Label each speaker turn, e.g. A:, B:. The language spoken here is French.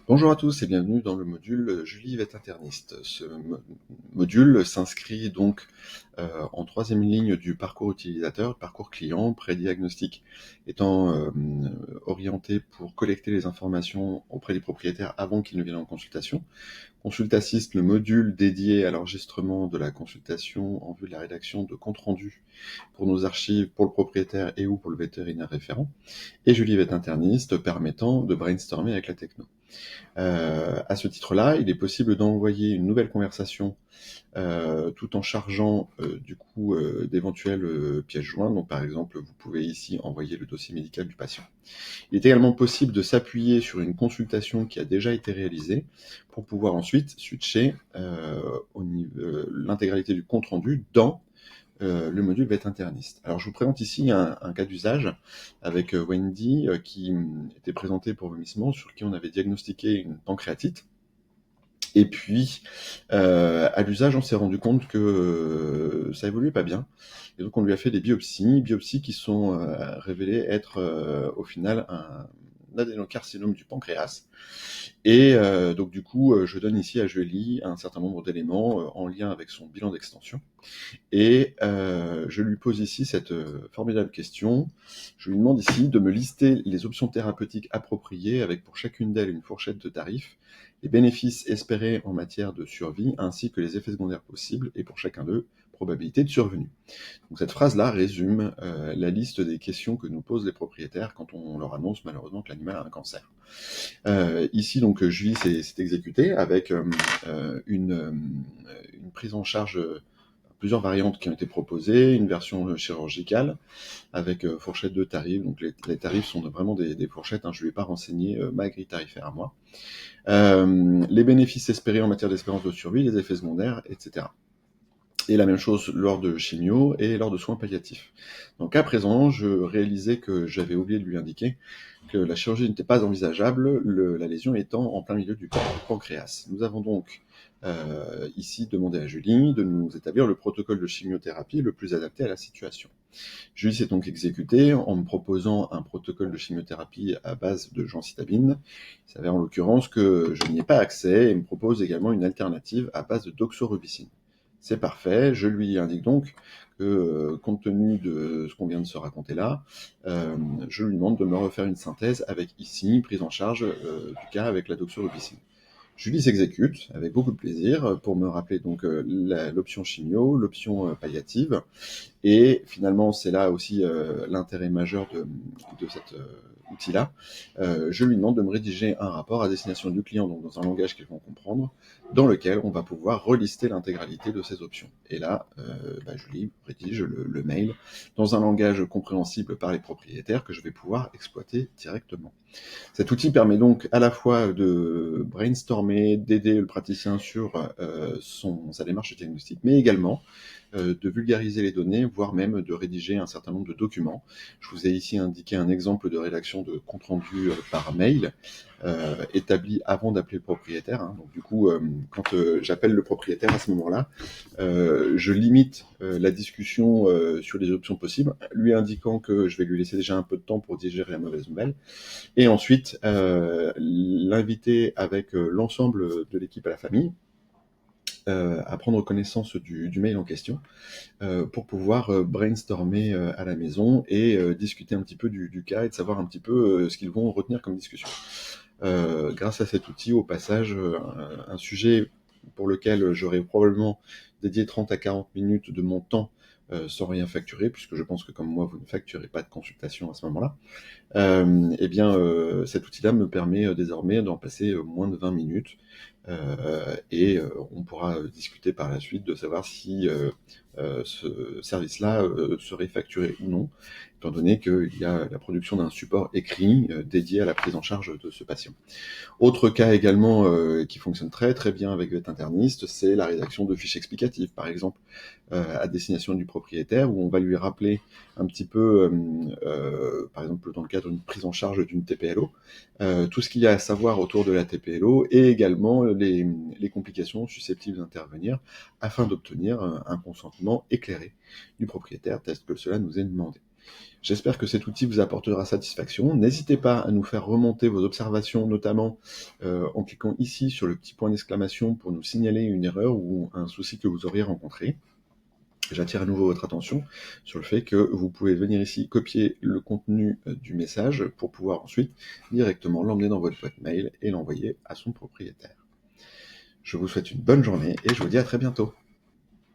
A: Bonjour à tous et bienvenue dans le module Julie est interniste. Ce module s'inscrit donc en troisième ligne du parcours utilisateur, parcours client, pré-diagnostic étant orienté pour collecter les informations auprès des propriétaires avant qu'ils ne viennent en consultation. Consult Assist, le module dédié à l'enregistrement de la consultation en vue de la rédaction de comptes rendus pour nos archives, pour le propriétaire et ou pour le vétérinaire référent. Et Julie est interniste permettant de brainstormer avec la techno. À ce titre-là, il est possible d'envoyer une nouvelle conversation tout en chargeant d'éventuelles pièces jointes. Donc par exemple, vous pouvez ici envoyer le dossier médical du patient. Il est également possible de s'appuyer sur une consultation qui a déjà été réalisée pour pouvoir ensuite switcher l'intégralité du compte rendu dans le module va être interniste. Alors je vous présente ici un cas d'usage avec Wendy qui était présentée pour vomissement, sur qui on avait diagnostiqué une pancréatite. Et puis, à l'usage, on s'est rendu compte que ça évoluait pas bien. Et donc on lui a fait des biopsies qui sont révélées être au final un adénocarcinome du pancréas. Et donc du coup, je donne ici à Julie un certain nombre d'éléments en lien avec son bilan d'extension. Et je lui pose ici cette formidable question. Je lui demande ici de me lister les options thérapeutiques appropriées avec pour chacune d'elles une fourchette de tarifs, les bénéfices espérés en matière de survie ainsi que les effets secondaires possibles et pour chacun d'eux, probabilité de survenue. Donc cette phrase-là résume la liste des questions que nous posent les propriétaires quand on leur annonce malheureusement que l'animal a un cancer. Ici donc Julie s'est exécutée avec une prise en charge plusieurs variantes qui ont été proposées, une version chirurgicale avec fourchette de tarifs. Donc les tarifs sont vraiment des fourchettes, je ne lui ai pas renseigné ma grille tarifaire à moi. Les bénéfices espérés en matière d'espérance de survie, les effets secondaires, etc. Et la même chose lors de chimio et lors de soins palliatifs. Donc à présent, je réalisais que j'avais oublié de lui indiquer que la chirurgie n'était pas envisageable, la lésion étant en plein milieu du pancréas. Nous avons donc ici demandé à Julie de nous établir le protocole de chimiothérapie le plus adapté à la situation. Julie s'est donc exécutée en me proposant un protocole de chimiothérapie à base de gencitabine. Il s'avère en l'occurrence que je n'y ai pas accès et me propose également une alternative à base de doxorubicine. C'est parfait, je lui indique donc que, compte tenu de ce qu'on vient de se raconter là, je lui demande de me refaire une synthèse avec ici, prise en charge du cas avec la doxorubicine. Julie s'exécute avec beaucoup de plaisir pour me rappeler donc l'option chimio, l'option palliative, et finalement, c'est là aussi l'intérêt majeur de cet outil-là. Je lui demande de me rédiger un rapport à destination du client, donc dans un langage qu'ils vont comprendre, dans lequel on va pouvoir relister l'intégralité de ces options. Et là, je lui rédige le mail dans un langage compréhensible par les propriétaires que je vais pouvoir exploiter directement. Cet outil permet donc à la fois de brainstormer, d'aider le praticien sur sa démarche diagnostique, mais également de vulgariser les données, voire même de rédiger un certain nombre de documents. Je vous ai ici indiqué un exemple de rédaction de compte rendu par mail, établi avant d'appeler le propriétaire. Donc du coup, quand j'appelle le propriétaire à ce moment-là, je limite la discussion sur les options possibles, lui indiquant que je vais lui laisser déjà un peu de temps pour digérer la mauvaise nouvelle, et ensuite l'inviter avec l'ensemble de l'équipe à la famille à prendre connaissance du mail en question pour pouvoir brainstormer à la maison et discuter un petit peu du cas et de savoir un petit peu ce qu'ils vont retenir comme discussion. Grâce à cet outil, au passage, un sujet pour lequel j'aurais probablement dédié 30 à 40 minutes de mon temps sans rien facturer, puisque je pense que comme moi, vous ne facturez pas de consultation à ce moment-là, cet outil-là me permet désormais d'en passer moins de 20 minutes et on pourra discuter par la suite de savoir si ce service-là serait facturé ou non, étant donné qu'il y a la production d'un support écrit dédié à la prise en charge de ce patient. Autre cas également qui fonctionne très très bien avec Vet Interniste, c'est la rédaction de fiches explicatives, par exemple à destination du propriétaire, où on va lui rappeler un petit peu, par exemple dans le cadre d'une prise en charge d'une TPLO, tout ce qu'il y a à savoir autour de la TPLO et également les complications susceptibles d'intervenir afin d'obtenir un consentement éclairé du propriétaire tel que cela nous est demandé. J'espère que cet outil vous apportera satisfaction. N'hésitez pas à nous faire remonter vos observations, notamment en cliquant ici sur le petit point d'exclamation pour nous signaler une erreur ou un souci que vous auriez rencontré. J'attire à nouveau votre attention sur le fait que vous pouvez venir ici copier le contenu du message pour pouvoir ensuite directement l'emmener dans votre boîte mail et l'envoyer à son propriétaire. Je vous souhaite une bonne journée et je vous dis à très bientôt.